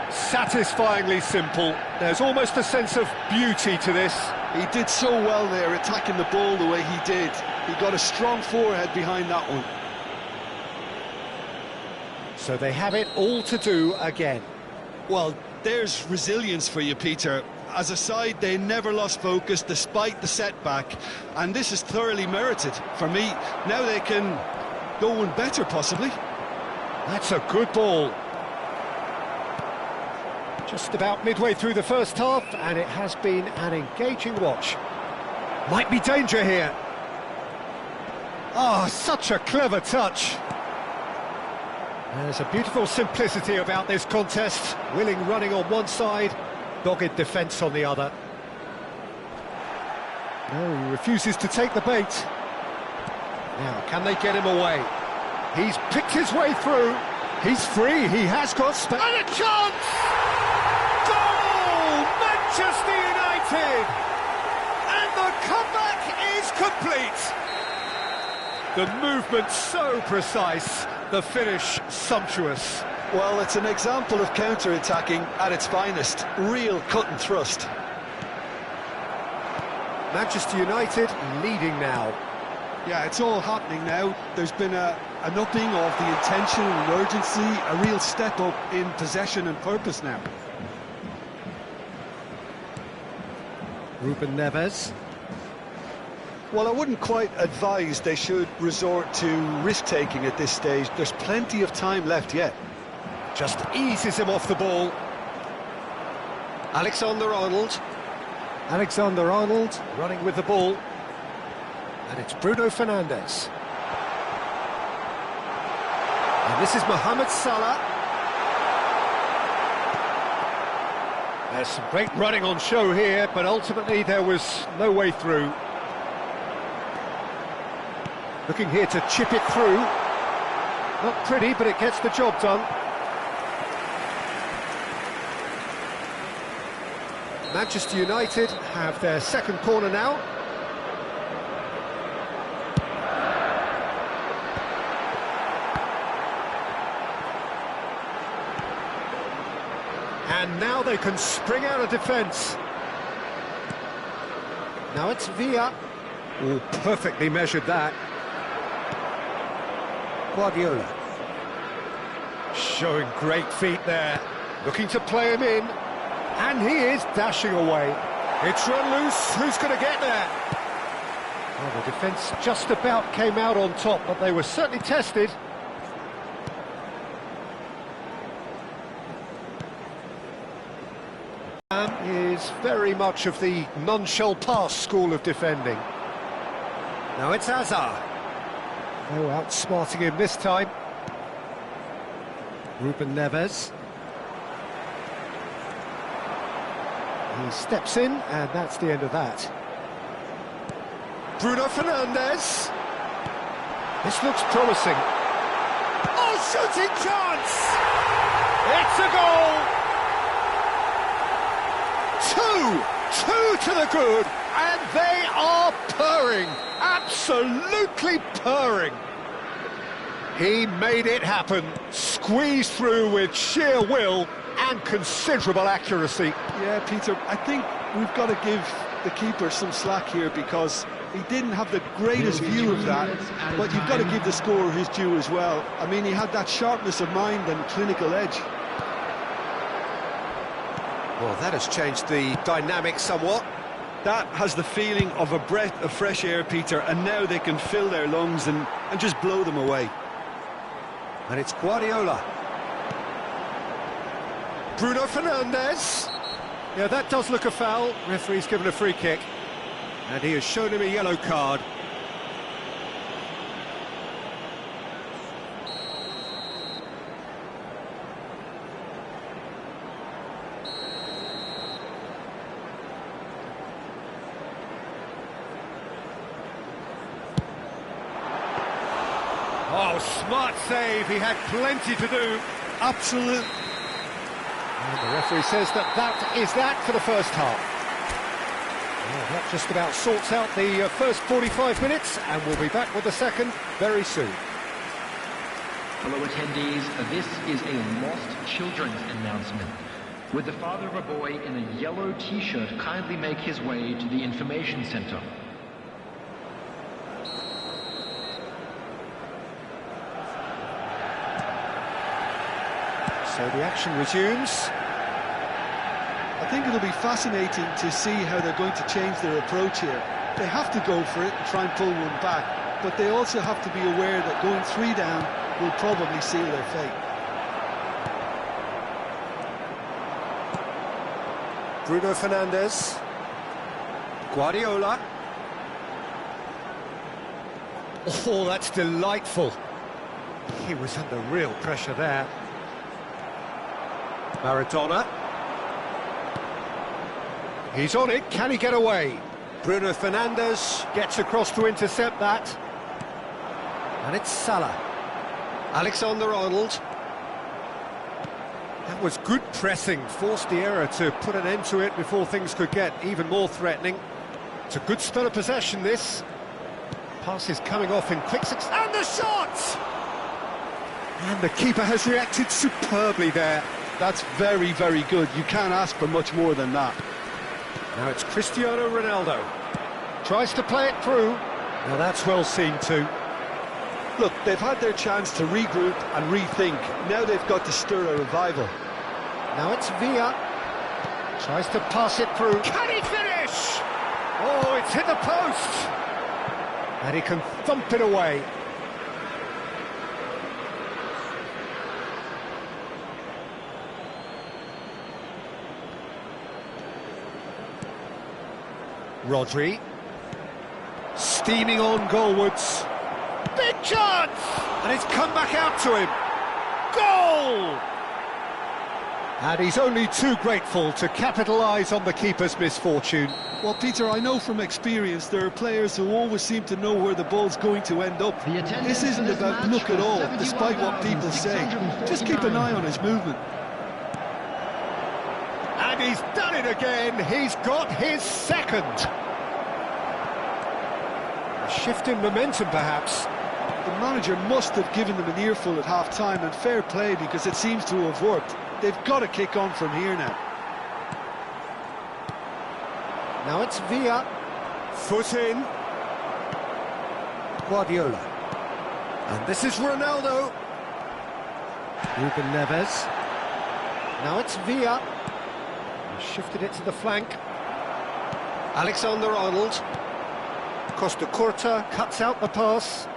[SPEAKER 1] Satisfyingly simple. There's almost a sense of beauty to this.
[SPEAKER 2] He did so well there, attacking the ball the way he did. He got a strong forehead behind that one.
[SPEAKER 1] So they have it all to do again.
[SPEAKER 2] Well, there's resilience for you, Peter. As a side, they never lost focus despite the setback, and this is thoroughly merited. For me, now they can go one better, possibly.
[SPEAKER 1] That's a good ball. Just about midway through the first half, and it has been an engaging watch. Might be danger here. Oh, such a clever touch. There's a beautiful simplicity about this contest. Willing running on one side, dogged defence on the other. No, he refuses to take the bait. Now, can they get him away? He's picked his way through. He's free, he has got space. And a chance! Goal! Manchester United! And the comeback is complete. The movement so precise, the finish sumptuous.
[SPEAKER 2] Well, it's an example of counter-attacking at its finest. Real cut and thrust.
[SPEAKER 1] Manchester United leading now.
[SPEAKER 2] Yeah, it's all happening now. There's been an upping of the intention and urgency, a real step up in possession and purpose now.
[SPEAKER 1] Ruben Neves.
[SPEAKER 2] Well, I wouldn't quite advise they should resort to risk-taking at this stage. There's plenty of time left yet.
[SPEAKER 1] Just eases him off the ball. Alexander-Arnold. Alexander-Arnold running with the ball. And it's Bruno Fernandes. And this is Mohamed Salah. There's some great running on show here, but ultimately there was no way through. Looking here to chip it through. Not pretty, but it gets the job done. Manchester United have their second corner now. And now they can spring out of defence. Now it's Villa. Oh, perfectly measured that. Guardiola. Showing great feet there. Looking to play him in. And he is dashing away. It's run loose. Who's going to get there? Well, the defence just about came out on top, but they were certainly tested. Is very much of the non-shell pass school of defending. Now it's Hazard. Oh, outsmarting him this time. Ruben Neves. He steps in, and that's the end of that. Bruno Fernandes. This looks promising. Oh, shooting chance! It's a goal! Two to the good, and they are purring, absolutely purring. He made it happen, squeezed through with sheer will and considerable accuracy.
[SPEAKER 2] Yeah, Peter, I think we've got to give the keeper some slack here because he didn't have the greatest view of that, but you've got to give the scorer his due as well. I mean, he had that sharpness of mind and clinical edge.
[SPEAKER 1] Well, that has changed the dynamic somewhat.
[SPEAKER 2] That has the feeling of a breath of fresh air, Peter, and now they can fill their lungs and just blow them away.
[SPEAKER 1] And it's Guardiola. Bruno Fernandes. Yeah, that does look a foul. Referee's given a free kick. And he has shown him a yellow card. Oh, smart save. He had plenty to do.
[SPEAKER 2] Absolute.
[SPEAKER 1] And the referee says that is that for the first half. Well, that just about sorts out the first 45 minutes, and we'll be back with the second very soon.
[SPEAKER 4] Hello attendees, this is a lost children's announcement. Would the father of a boy in a yellow t-shirt kindly make his way to the information center?
[SPEAKER 1] So the action resumes.
[SPEAKER 2] I think it'll be fascinating to see how they're going to change their approach here. They have to go for it and try and pull one back, but they also have to be aware that going 3 down will probably seal their fate.
[SPEAKER 1] Bruno Fernandes. Guardiola. Oh, that's delightful. He was under real pressure there. Maradona. He's on it, can he get away? Bruno Fernandes gets across to intercept that. And it's Salah. Alexander-Arnold. That was good pressing, forced the error to put an end to it before things could get even more threatening. It's a good spell of possession, this. Pass is coming off in quick succession. And the shot! And the keeper has reacted superbly there.
[SPEAKER 2] That's very, very good. You can't ask for much more than that.
[SPEAKER 1] Now it's Cristiano Ronaldo. Tries to play it through. Now that's well seen too.
[SPEAKER 2] Look, they've had their chance to regroup and rethink. Now they've got to stir a revival.
[SPEAKER 1] Now it's Villa. Tries to pass it through. Can he finish? Oh, it's hit the post. And he can thump it away. Rodri. Steaming on goalwards. Big chance! And it's come back out to him. Goal! And he's only too grateful to capitalise on the keeper's misfortune.
[SPEAKER 2] Well, Peter, I know from experience there are players who always seem to know where the ball's going to end up. This isn't about luck at all, despite what people say. Just keep an eye on his movement.
[SPEAKER 1] And he's done it again. He's got his second. A shift in momentum, perhaps.
[SPEAKER 2] The manager must have given them an earful at half-time, and fair play, because it seems to have worked. They've got to kick on from here now.
[SPEAKER 1] Now it's Villa. Foot in. Guardiola. And this is Ronaldo. Ruben Neves. Now it's Villa. He shifted it to the flank. Alexander-Arnold. Costa Curta cuts out the pass.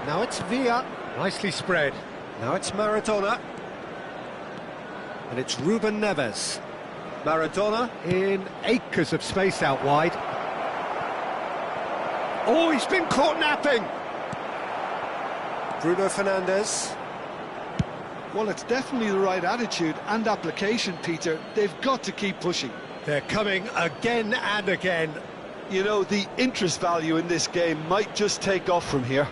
[SPEAKER 1] Now it's Villa. Nicely spread. Now it's Maradona. And it's Ruben Neves. Maradona in acres of space out wide. Oh, he's been caught napping. Bruno Fernandes.
[SPEAKER 2] Well, it's definitely the right attitude and application, Peter. They've got to keep pushing.
[SPEAKER 1] They're coming again and again.
[SPEAKER 2] You know, the interest value in this game might just take off from here.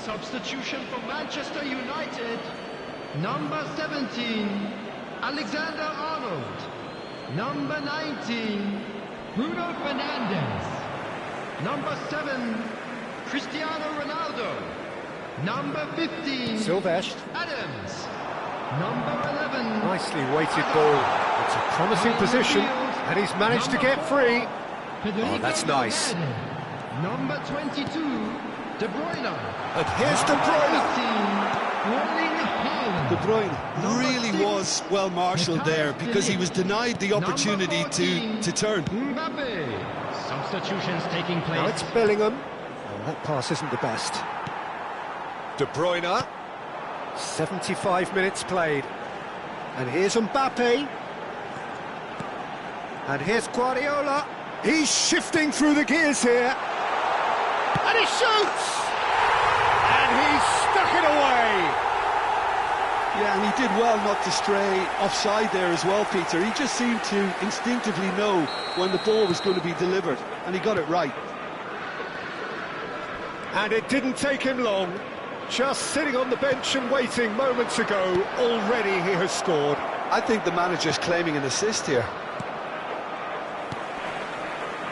[SPEAKER 4] Substitution for Manchester United. Number 17, Alexander-Arnold. Number 19, Bruno Fernandes. Number 7, Cristiano Ronaldo. Number 15,
[SPEAKER 1] Silvestre.
[SPEAKER 4] Adams. Number 11,
[SPEAKER 1] Nicely weighted ball. It's a promising position, and he's managed to get free. Oh, that's nice.
[SPEAKER 4] Number 22, De Bruyne.
[SPEAKER 1] And here's De Bruyne.
[SPEAKER 2] De Bruyne really was well marshalled there, because he was denied the opportunity to turn.
[SPEAKER 4] Mbappe. Substitutions taking place.
[SPEAKER 1] Now it's Bellingham. Oh, that pass isn't the best. De Bruyne. 75 minutes played. And here's Mbappe. And here's Guardiola. He's shifting through the gears here. And he shoots! And he's stuck it away!
[SPEAKER 2] Yeah, and he did well not to stray offside there as well, Peter. He just seemed to instinctively know when the ball was going to be delivered, and he got it right.
[SPEAKER 1] And it didn't take him long. Just sitting on the bench and waiting moments ago, already he has scored.
[SPEAKER 2] I think the manager's claiming an assist here.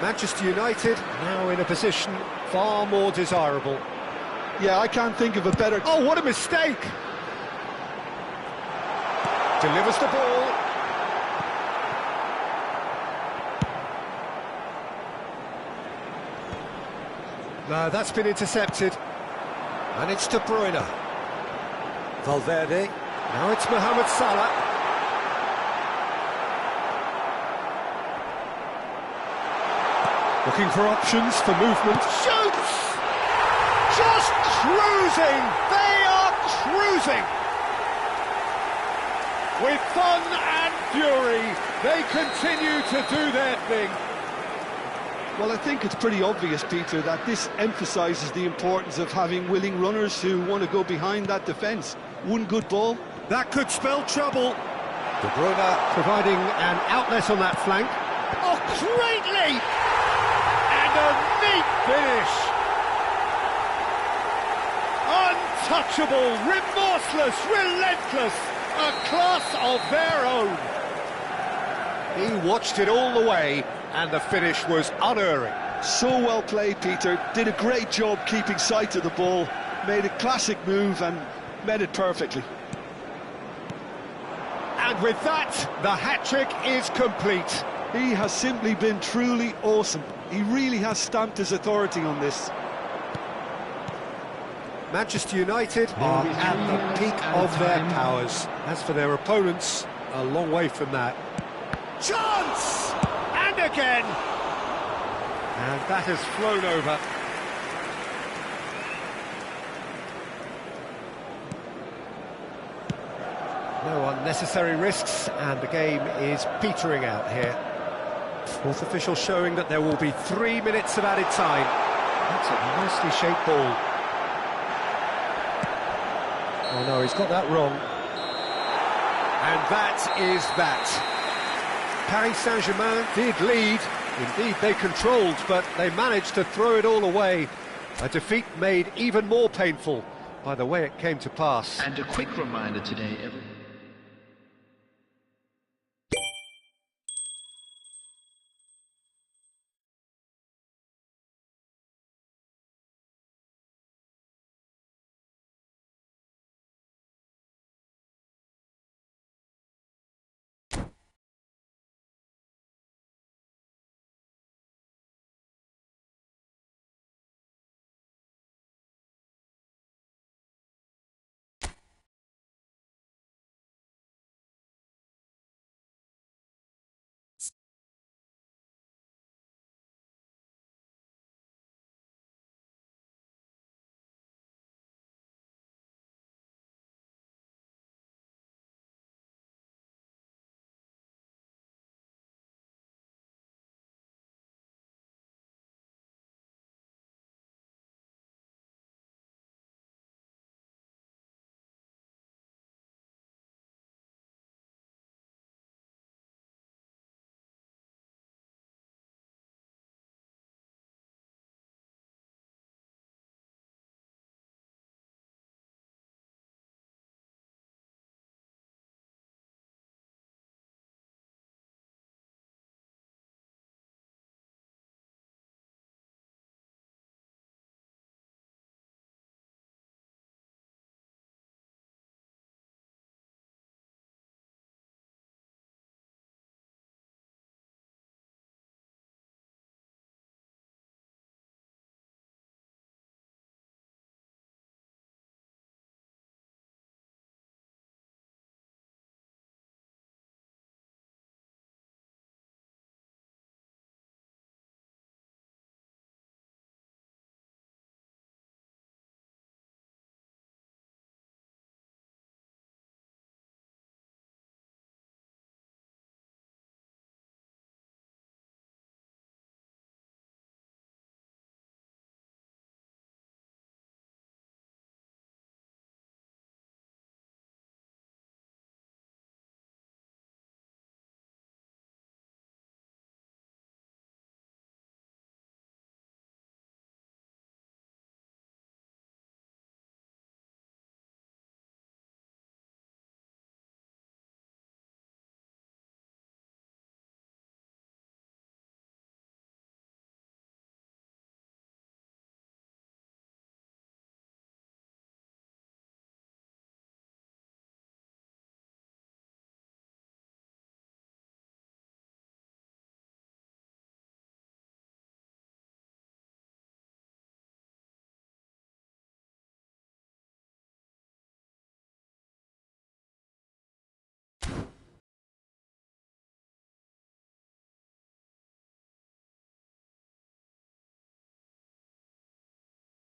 [SPEAKER 1] Manchester United now in a position far more desirable.
[SPEAKER 2] Yeah, I can't think of a better...
[SPEAKER 1] Oh, what a mistake! Delivers the ball. No, that's been intercepted. And it's De Bruyne. Valverde. Now it's Mohamed Salah. Looking for options for movement. Shoots! Just cruising! They are cruising! With fun and fury, they continue to do their thing.
[SPEAKER 2] Well, I think it's pretty obvious, Peter, that this emphasises the importance of having willing runners who want to go behind that defence. One good ball.
[SPEAKER 1] That could spell trouble. De Bruyne providing an outlet on that flank. Oh, great leap! And a neat finish. Untouchable, remorseless, relentless, a class of their own. He watched it all the way, and the finish was unerring.
[SPEAKER 2] So well played, Peter. Did a great job keeping sight of the ball, made a classic move and met it perfectly.
[SPEAKER 1] And with that, the hat-trick is complete.
[SPEAKER 2] He has simply been truly awesome. He really has stamped his authority on this.
[SPEAKER 1] Manchester United are at the peak of their powers. As for their opponents, a long way from that. Chance! And again! And that has flown over. No unnecessary risks, and the game is petering out here. Fourth official showing that there will be 3 minutes of added time. That's a nicely shaped ball. Oh no, he's got that wrong. And that is that. Paris Saint-Germain did lead. Indeed, they controlled, but they managed to throw it all away. A defeat made even more painful by the way it came to pass.
[SPEAKER 4] And a quick reminder today, everyone.